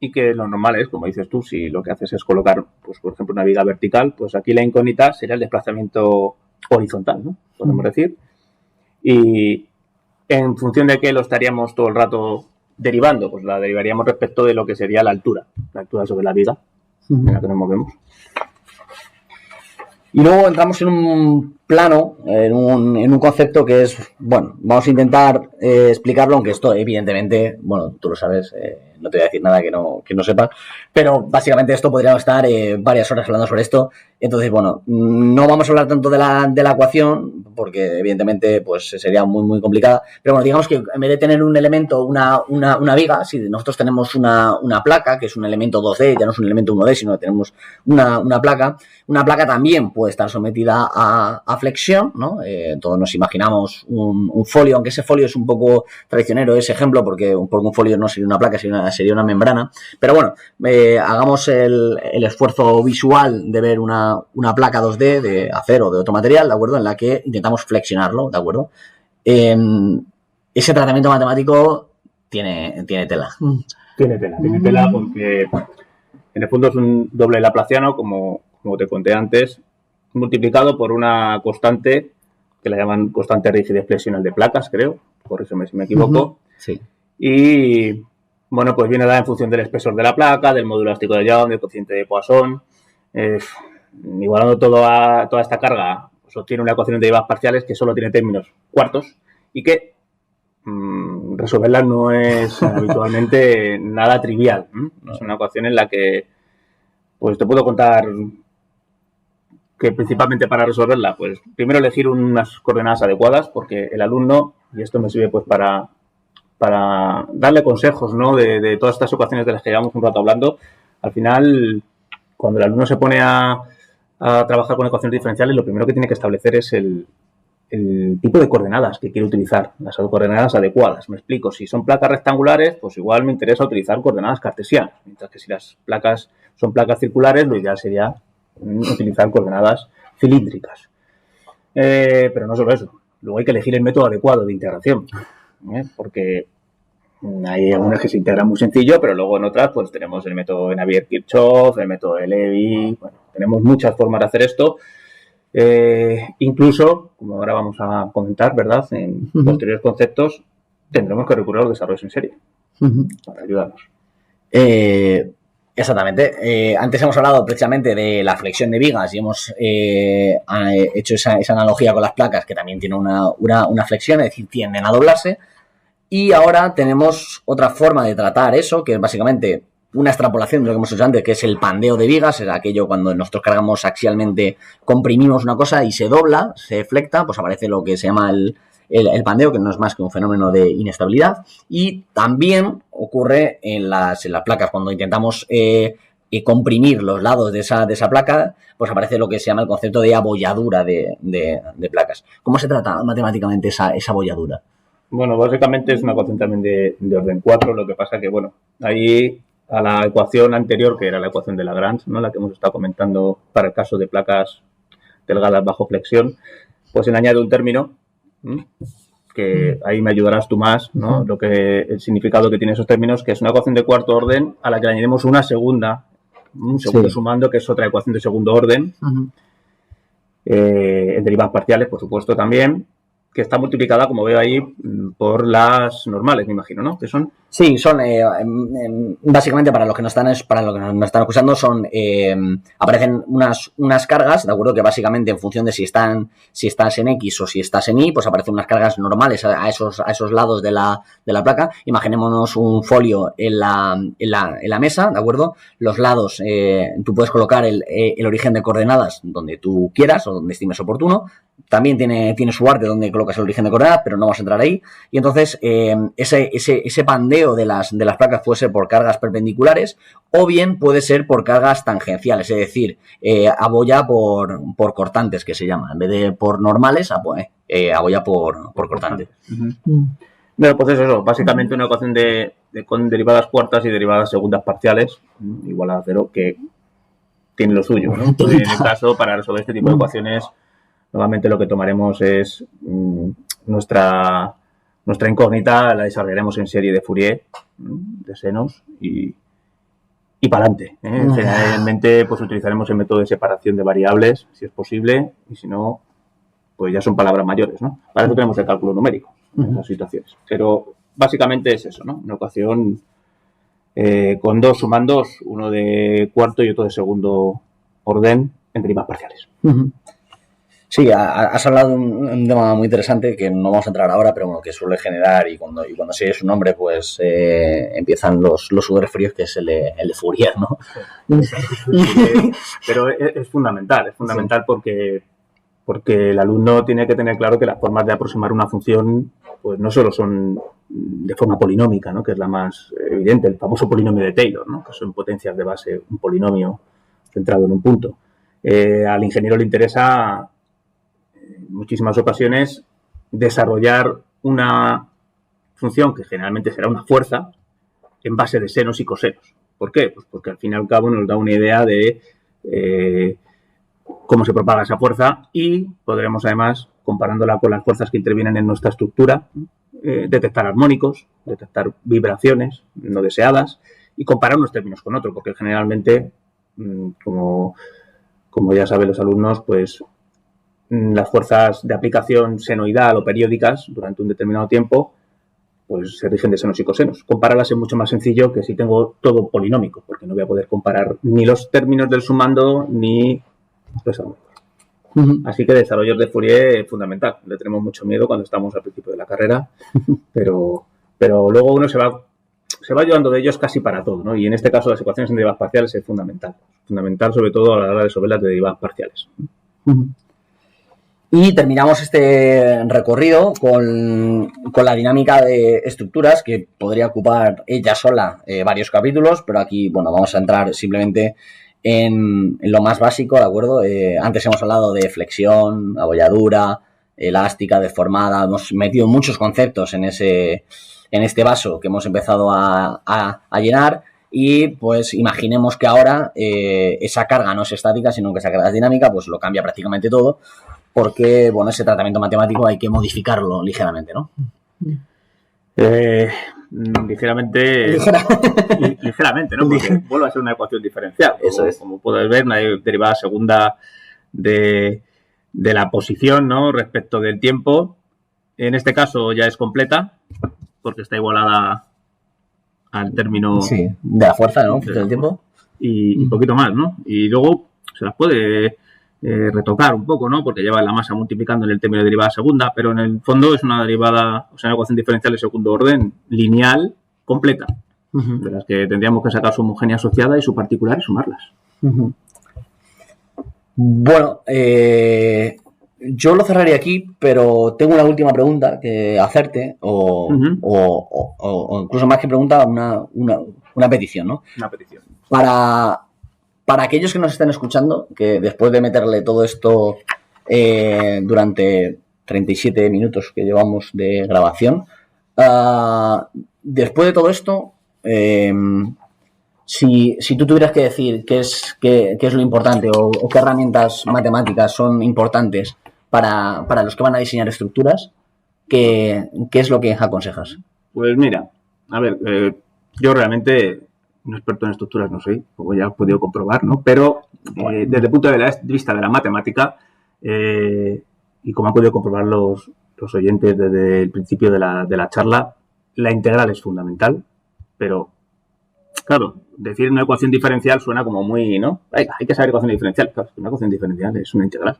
y que lo normal es, como dices tú, si lo que haces es colocar, pues por ejemplo, una viga vertical, pues aquí la incógnita sería el desplazamiento horizontal, ¿no? Podemos decir. Y en función de qué lo estaríamos todo el rato derivando, pues la derivaríamos respecto de lo que sería la altura sobre la viga en la que nos movemos. Y luego entramos en un plano, en un concepto que es, bueno, vamos a intentar explicarlo, aunque esto evidentemente, bueno, tú lo sabes, no te voy a decir nada que no sepas, pero básicamente esto podríamos estar varias horas hablando sobre esto. Entonces, bueno, no vamos a hablar tanto de la ecuación, porque evidentemente pues sería muy, muy complicada, pero bueno, digamos que en vez de tener un elemento, una viga, si nosotros tenemos una placa, que es un elemento 2D, ya no es un elemento 1D, sino que tenemos una placa también puede estar sometida a flexión, ¿no? Todos nos imaginamos un folio, aunque ese folio es un poco traicionero ese ejemplo, porque un folio no sería una placa, sería una membrana, pero bueno, hagamos el esfuerzo visual de ver una placa 2D de acero o de otro material, ¿de acuerdo? En la que intentamos flexionarlo, ¿de acuerdo? Ese tratamiento matemático tiene tela. Tiene tela porque en el fondo es un doble laplaciano, como te conté antes, multiplicado por una constante que la llaman constante de rigidez flexional de placas, creo, corrígeme si me equivoco. Sí. Y bueno, pues viene dada en función del espesor de la placa, del módulo elástico de Young, del coeficiente de Poisson. Igualando toda esta carga, pues obtiene una ecuación de derivadas parciales que solo tiene términos cuartos y que resolverla no es habitualmente nada trivial. Es una ecuación en la que pues te puedo contar que principalmente para resolverla, pues primero elegir unas coordenadas adecuadas, porque el alumno, y esto me sirve pues para darle consejos, ¿no? de todas estas ecuaciones de las que llevamos un rato hablando, al final, cuando el alumno se pone a trabajar con ecuaciones diferenciales, lo primero que tiene que establecer es el tipo de coordenadas que quiere utilizar, las coordenadas adecuadas. Me explico, si son placas rectangulares, pues igual me interesa utilizar coordenadas cartesianas, mientras que si las placas son placas circulares, lo ideal sería utilizar coordenadas cilíndricas. Pero no solo eso, luego hay que elegir el método adecuado de integración, porque hay algunas que se integran muy sencillo, pero luego en otras pues tenemos el método de Navier-Kirchhoff, el método de Levy, bueno, tenemos muchas formas de hacer esto. Incluso, como ahora vamos a comentar, ¿verdad? En posteriores conceptos tendremos que recurrir a los desarrollos en serie para ayudarnos. Exactamente. Antes hemos hablado precisamente de la flexión de vigas y hemos hecho esa analogía con las placas, que también tienen una flexión, es decir, tienden a doblarse. Y ahora tenemos otra forma de tratar eso, que es básicamente una extrapolación de lo que hemos hecho antes, que es el pandeo de vigas, es aquello cuando nosotros cargamos axialmente, comprimimos una cosa y se dobla, se flecta, pues aparece lo que se llama el pandeo, que no es más que un fenómeno de inestabilidad. Y también ocurre en las placas, cuando intentamos comprimir los lados de esa placa, pues aparece lo que se llama el concepto de abolladura de placas. ¿Cómo se trata matemáticamente esa abolladura? Bueno, básicamente es una ecuación también de orden 4, lo que pasa que, bueno, ahí a la ecuación anterior, que era la ecuación de Lagrange, ¿no? La que hemos estado comentando para el caso de placas delgadas bajo flexión, pues se le añade un término que ahí me ayudarás tú más, ¿no? El significado que tienen esos términos, que es una ecuación de cuarto orden a la que le añadimos un segundo sumando, que es otra ecuación de segundo orden, en derivadas parciales, por supuesto, también, que está multiplicada, como veo ahí, por las normales, me imagino, ¿no? Que son... Sí, son básicamente para los que nos están escuchando aparecen unas cargas, de acuerdo, que básicamente en función de si estás en X o si estás en Y, pues aparecen unas cargas normales a esos lados de la placa. Imaginémonos un folio en la mesa, de acuerdo. Los lados, tú puedes colocar el origen de coordenadas donde tú quieras o donde estimes oportuno. También tiene su arte donde colocas el origen de coordenadas, pero no vamos a entrar ahí. Y entonces ese pandeo de las placas puede ser por cargas perpendiculares o bien puede ser por cargas tangenciales, es decir, aboya por cortantes, que se llama. En vez de por normales, aboya por cortantes. Bueno, pues eso, básicamente una ecuación con derivadas cuartas y derivadas segundas parciales, igual a cero, que tiene lo suyo, ¿no? Pues en el caso, para resolver este tipo de ecuaciones, nuevamente lo que tomaremos es nuestra incógnita, la desarrollaremos en serie de Fourier, de senos, y para adelante. Generalmente pues utilizaremos el método de separación de variables, si es posible, y si no, pues ya son palabras mayores, ¿no? Para eso tenemos el cálculo numérico en esas situaciones. Pero básicamente es eso, ¿no? Una ecuación con dos sumandos, uno de cuarto y otro de segundo orden en derivadas parciales. Sí, has hablado de un tema muy interesante que no vamos a entrar ahora, pero bueno, que suele generar y cuando sigue su nombre, pues empiezan los sudores fríos, que es el de Fourier, ¿no? Pero es fundamental porque el alumno tiene que tener claro que las formas de aproximar una función pues no solo son de forma polinómica, ¿no? Que es la más evidente, el famoso polinomio de Taylor, ¿no? Que son potencias de base, un polinomio centrado en un punto. Al ingeniero le interesa en muchísimas ocasiones desarrollar una función que generalmente será una fuerza en base de senos y cosenos. ¿Por qué? Pues porque al fin y al cabo nos da una idea de cómo se propaga esa fuerza y podremos además, comparándola con las fuerzas que intervienen en nuestra estructura, detectar armónicos, detectar vibraciones no deseadas y comparar unos términos con otros, porque generalmente, como ya saben los alumnos, pues las fuerzas de aplicación senoidal o periódicas durante un determinado tiempo pues se rigen de senos y cosenos. Compararlas es mucho más sencillo que si tengo todo polinómico, porque no voy a poder comparar ni los términos del sumando ni los armónicos. Así que desarrollos de Fourier es fundamental. Le tenemos mucho miedo cuando estamos al principio de la carrera, pero luego uno se va ayudando de ellos casi para todo, ¿no? Y en este caso las ecuaciones en derivadas parciales es fundamental. Fundamental sobre todo a la hora de resolver las derivadas parciales. Y terminamos este recorrido con la dinámica de estructuras, que podría ocupar ella sola varios capítulos, pero aquí, bueno, vamos a entrar simplemente en lo más básico, ¿de acuerdo? Antes hemos hablado de flexión, abolladura, elástica, deformada, hemos metido muchos conceptos en este vaso que hemos empezado a llenar. Y pues imaginemos que ahora esa carga no es estática, sino que esa carga es dinámica, pues lo cambia prácticamente todo, porque, bueno, ese tratamiento matemático hay que modificarlo ligeramente, ¿no? Ligeramente, ¿no? Porque vuelve a ser una ecuación diferencial. Como puedes ver, una derivada segunda de la posición, ¿no? Respecto del tiempo. En este caso ya es completa, porque está igualada al término... Sí, de la fuerza, ¿no? Del tiempo. Y un poquito más, ¿no? Y luego se las puede retocar un poco, ¿no? Porque lleva la masa multiplicando en el término de derivada segunda, pero en el fondo es una derivada, o sea, una ecuación diferencial de segundo orden lineal completa, de las que tendríamos que sacar su homogénea asociada y su particular y sumarlas. Bueno, yo lo cerraría aquí, pero tengo una última pregunta que hacerte, o incluso más que pregunta, una petición, ¿no? Una petición. Para aquellos que nos estén escuchando, que después de meterle todo esto durante 37 minutos que llevamos de grabación, después de todo esto, si tú tuvieras que decir qué es lo importante o qué herramientas matemáticas son importantes para los que van a diseñar estructuras, ¿qué es lo que aconsejas? Pues mira, a ver, yo realmente un experto en estructuras no soy, como ya has podido comprobar, ¿no? Pero desde el punto de vista de la matemática, y como han podido comprobar los oyentes desde el principio de la charla, la integral es fundamental, pero claro, decir una ecuación diferencial suena como muy, ¿no? Hay que saber ecuación diferencial. Claro, una ecuación diferencial es una integral.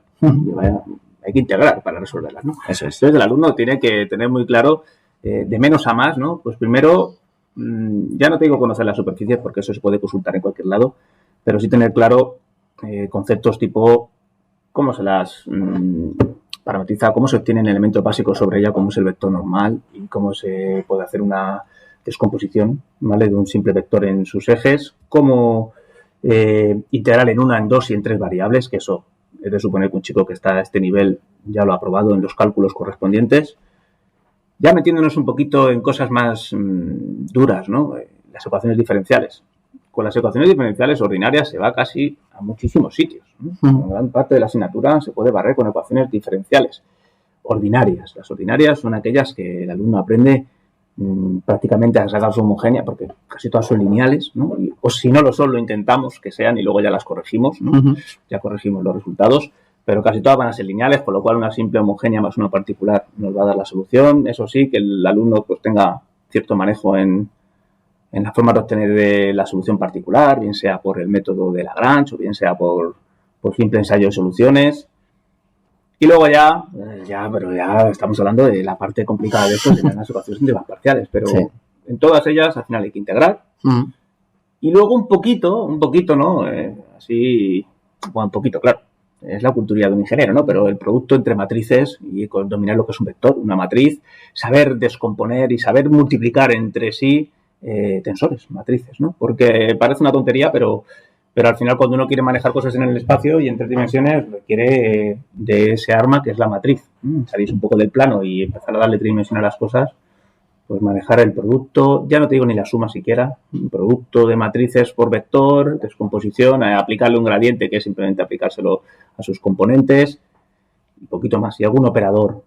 Hay que integrar para resolverla, ¿no? Eso es. Entonces el alumno tiene que tener muy claro, de menos a más, ¿no? Pues primero, ya no te digo conocer la superficie, porque eso se puede consultar en cualquier lado, pero sí tener claro conceptos tipo cómo se las parametriza, cómo se obtienen elementos básicos sobre ella, cómo es el vector normal y cómo se puede hacer una descomposición, ¿vale?, de un simple vector en sus ejes, cómo integrar en una, en dos y en tres variables, que eso es de suponer que un chico que está a este nivel ya lo ha probado en los cálculos correspondientes. Ya metiéndonos un poquito en cosas más duras, ¿no? Las ecuaciones diferenciales. Con las ecuaciones diferenciales ordinarias se va casi a muchísimos sitios, ¿no? Una gran parte de la asignatura se puede barrer con ecuaciones diferenciales ordinarias. Las ordinarias son aquellas que el alumno aprende prácticamente a sacar su homogénea, porque casi todas son lineales, ¿no? O si no lo son, lo intentamos que sean y luego ya las corregimos, ¿no? Ya corregimos los resultados, pero casi todas van a ser lineales, con lo cual una simple homogénea más una particular nos va a dar la solución. Eso sí, que el alumno pues tenga cierto manejo en la forma de obtener la solución particular, bien sea por el método de Lagrange o bien sea por simple ensayo de soluciones. Y luego ya estamos hablando de la parte complicada de esto, de las ecuaciones de parciales, pero sí, en todas ellas al final hay que integrar. Y luego un poquito, ¿no? Así, bueno, un poquito, claro. Es la cultura de un ingeniero, ¿no? Pero el producto entre matrices y dominar lo que es un vector, una matriz, saber descomponer y saber multiplicar entre sí tensores, matrices, ¿no? Porque parece una tontería, pero al final cuando uno quiere manejar cosas en el espacio y en tres dimensiones requiere de ese arma que es la matriz. Salís un poco del plano y empezar a darle tridimensión a las cosas, pues manejar el producto, ya no te digo ni la suma siquiera, un producto de matrices por vector, descomposición, aplicarle un gradiente que es simplemente aplicárselo a sus componentes, un poquito más, y algún operador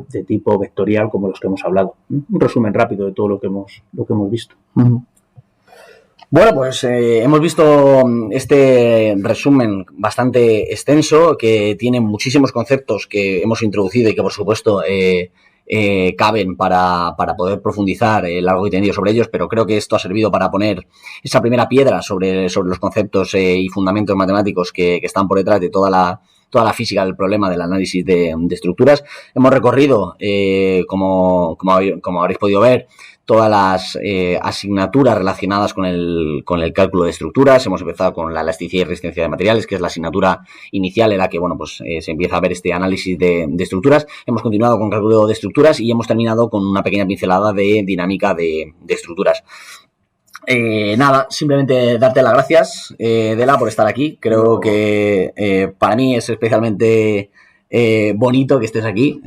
de tipo vectorial como los que hemos hablado. Un resumen rápido de todo lo que hemos visto. Bueno, pues hemos visto este resumen bastante extenso que tiene muchísimos conceptos que hemos introducido y que por supuesto caben para poder profundizar largo y tendido sobre ellos, pero creo que esto ha servido para poner esa primera piedra sobre los conceptos y fundamentos matemáticos que están por detrás de toda la física del problema del análisis de estructuras. Hemos recorrido, como habréis podido ver, todas las asignaturas relacionadas con el cálculo de estructuras. Hemos empezado con la elasticidad y resistencia de materiales, que es la asignatura inicial en la que se empieza a ver este análisis de estructuras. Hemos continuado con cálculo de estructuras y hemos terminado con una pequeña pincelada de dinámica de estructuras. Nada, simplemente darte las gracias, Dela, por estar aquí. Creo que para mí es especialmente bonito que estés aquí,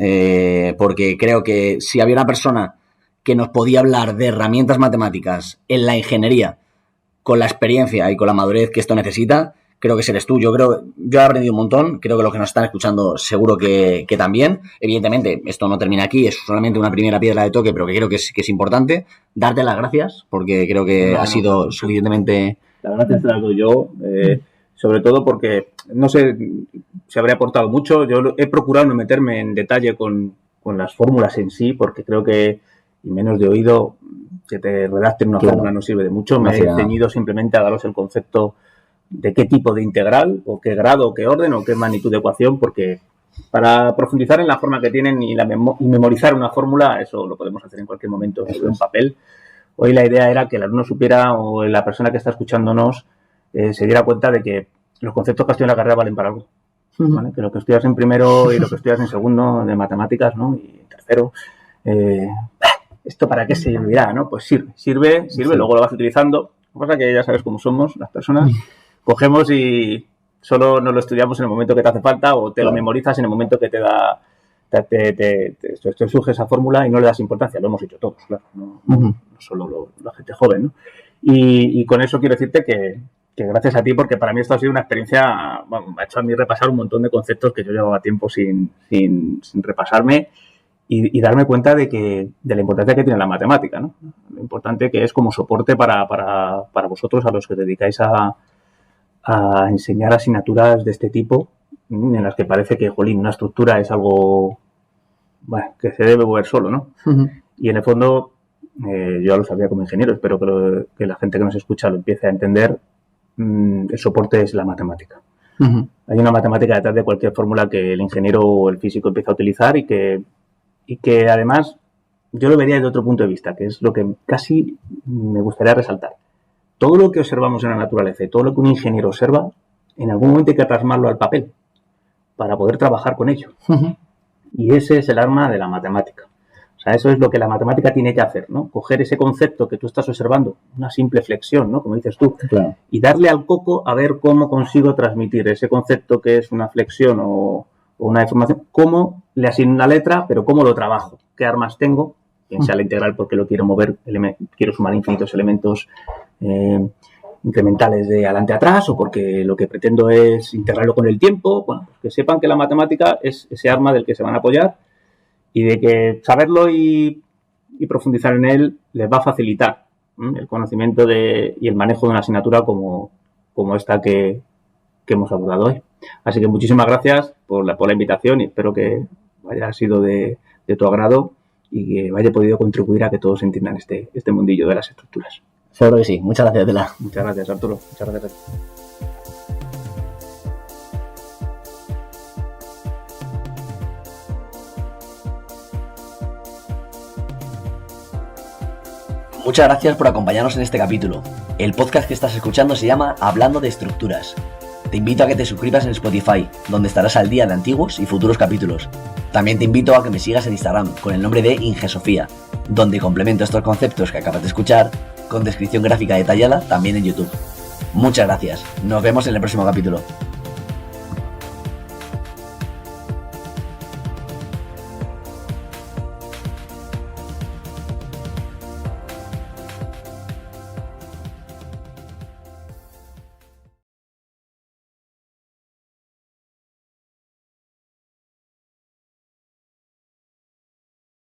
porque creo que si había una persona que nos podía hablar de herramientas matemáticas en la ingeniería con la experiencia y con la madurez que esto necesita, creo que eres tú. Yo he aprendido un montón, creo que los que nos están escuchando seguro que también. Evidentemente, esto no termina aquí, es solamente una primera piedra de toque, pero que creo que es importante. Darte las gracias, porque creo que ha sido suficientemente... Las gracias te las doy yo, sobre todo porque, no sé si habré aportado mucho. Yo he procurado no meterme en detalle con las fórmulas en sí, porque creo que, y menos de oído, que te redacten una fórmula no sirve de mucho. Me he ceñido simplemente a daros el concepto de qué tipo de integral, o qué grado, o qué orden, o qué magnitud de ecuación, porque para profundizar en la forma que tienen y memorizar una fórmula, eso lo podemos hacer en cualquier momento en papel. Hoy la idea era que el alumno supiera, o la persona que está escuchándonos se diera cuenta de que los conceptos que has tenido en la carrera valen para algo, ¿vale? Que lo que estudias en primero y lo que estudias en segundo de matemáticas, ¿no? Y en tercero, ¿esto para qué servirá, no? Pues sirve, luego lo vas utilizando. Lo que pasa es que ya sabes cómo somos las personas. Cogemos y solo nos lo estudiamos en el momento que te hace falta, o te lo memorizas en el momento que te surge esa fórmula y no le das importancia. Lo hemos hecho todos, claro, no solo la gente joven, ¿no? Y con eso quiero decirte que gracias a ti, porque para mí esto ha sido una experiencia, me ha hecho a mí repasar un montón de conceptos que yo llevaba tiempo sin repasarme, y darme cuenta de la importancia que tiene la matemática, ¿no? Lo importante que es como soporte para vosotros, a los que os dedicáis a enseñar asignaturas de este tipo, en las que parece que, jolín, una estructura es algo, bueno, que se debe mover solo, ¿no? Uh-huh. Y en el fondo, yo ya lo sabía como ingeniero, espero que la gente que nos escucha lo empiece a entender, el soporte es la matemática. Uh-huh. Hay una matemática detrás de cualquier fórmula que el ingeniero o el físico empieza a utilizar y que además yo lo vería desde otro punto de vista, que es lo que casi me gustaría resaltar. Todo lo que observamos en la naturaleza y todo lo que un ingeniero observa, en algún momento hay que plasmarlo al papel para poder trabajar con ello. Uh-huh. Y ese es el arma de la matemática. O sea, eso es lo que la matemática tiene que hacer, ¿no? Coger ese concepto que tú estás observando, una simple flexión, ¿no? Como dices tú, Claro. y darle al coco a ver cómo consigo transmitir ese concepto que es una flexión o una deformación, cómo le asigno una letra, pero cómo lo trabajo, qué armas tengo, bien sea la integral porque lo quiero mover, quiero sumar infinitos elementos incrementales de adelante a atrás, o porque lo que pretendo es integrarlo con el tiempo. Bueno, que sepan que la matemática es ese arma del que se van a apoyar y de que saberlo y profundizar en él les va a facilitar el conocimiento y el manejo de una asignatura como esta que hemos abordado hoy. Así que muchísimas gracias por la invitación y espero que haya sido de tu agrado y que haya podido contribuir a que todos entiendan este mundillo de las estructuras. Seguro que sí. Muchas gracias, Tela. Muchas gracias, Arturo. Muchas gracias a ti. Muchas gracias por acompañarnos en este capítulo. El podcast que estás escuchando se llama Hablando de Estructuras. Te invito a que te suscribas en Spotify, donde estarás al día de antiguos y futuros capítulos. También te invito a que me sigas en Instagram con el nombre de Ingesofía, donde complemento estos conceptos que acabas de escuchar con descripción gráfica detallada también en YouTube. Muchas gracias. Nos vemos en el próximo capítulo.